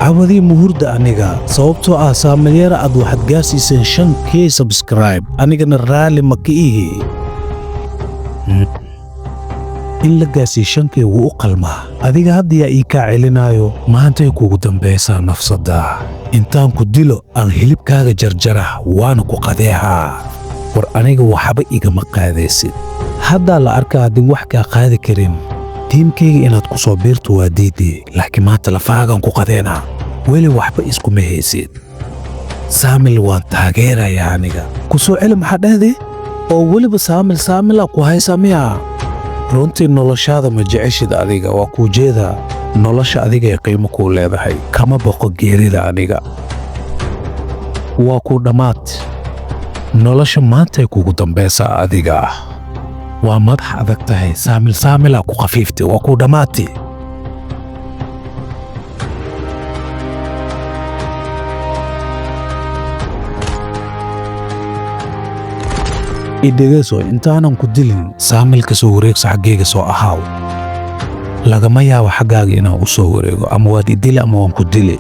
عودي مهورد أنيقا صوبتو سامليرا أد واحد قاسي سنشن كي سبسكرايب أنيقا نرالي مكيه إن لقاسي شنكي وقلمه أديك هديا إيكا علينايو ما أنتي كوكو دنبيسا نفس الدا إنتان كدلو أن هلب كاغ جرجره وانا كوقاديها ور أنيقا وحبا إيكا مقاديسي هدا لأركا دي وحكا قادي كريم تيم كيغي إناد كسو بيرتو واديدي لكن ما تلفاقا كوقادينا ويلي وحبا إسكو مهيسيد سامل وان تاغيرا يا أنيقا كسو علم حدادي أو ولي بسامل أكو هاي ساميها runtii noloshaada ma jeceshid adiga waa kuu jeedaa nolosha adiga ee qiimo kuu leedahay kama boqo geerida aniga waa kuu dhammaad nolosha maantay kugu dambaysaa adiga waa madax adag tahay saamila ku khafiifti waa kuu dhammaati idhigeso intaanan ku dilin saamilka soo wareegso xaggayga soo ahaaw lagama yaabo xaggaaga inaan u soo wareego ama waad idili ama waan ku dili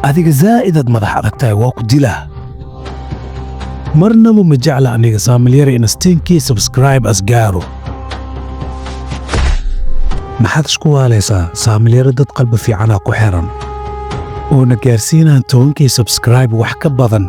adiga zaa'idad madax adagtahay waa ku dilaa marnaba ma jecla aniga saamilyara in 10k subscribe asgaaro maxaad isku waalaysaa saamilyara dad qalbi fiicanaa ku xiran oo na gaarsiinaan 10k subscribe wax ka badan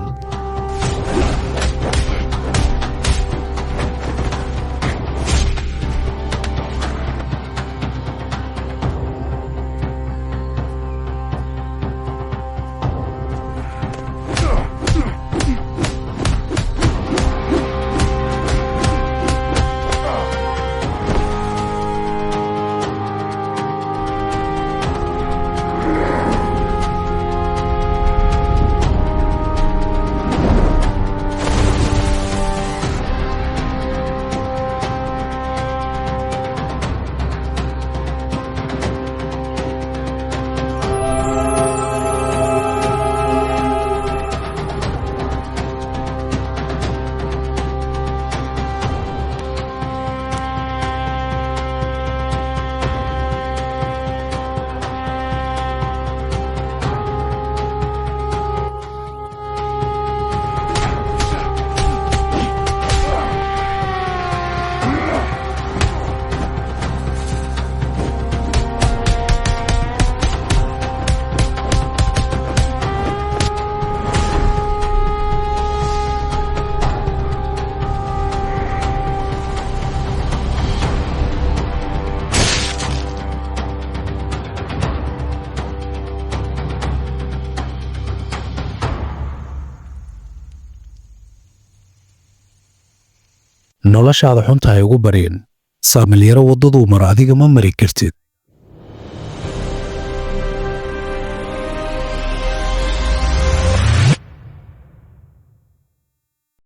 noloshaada xunta ay ugu bareen saamilyara wadadu mar adiga ma mari kartid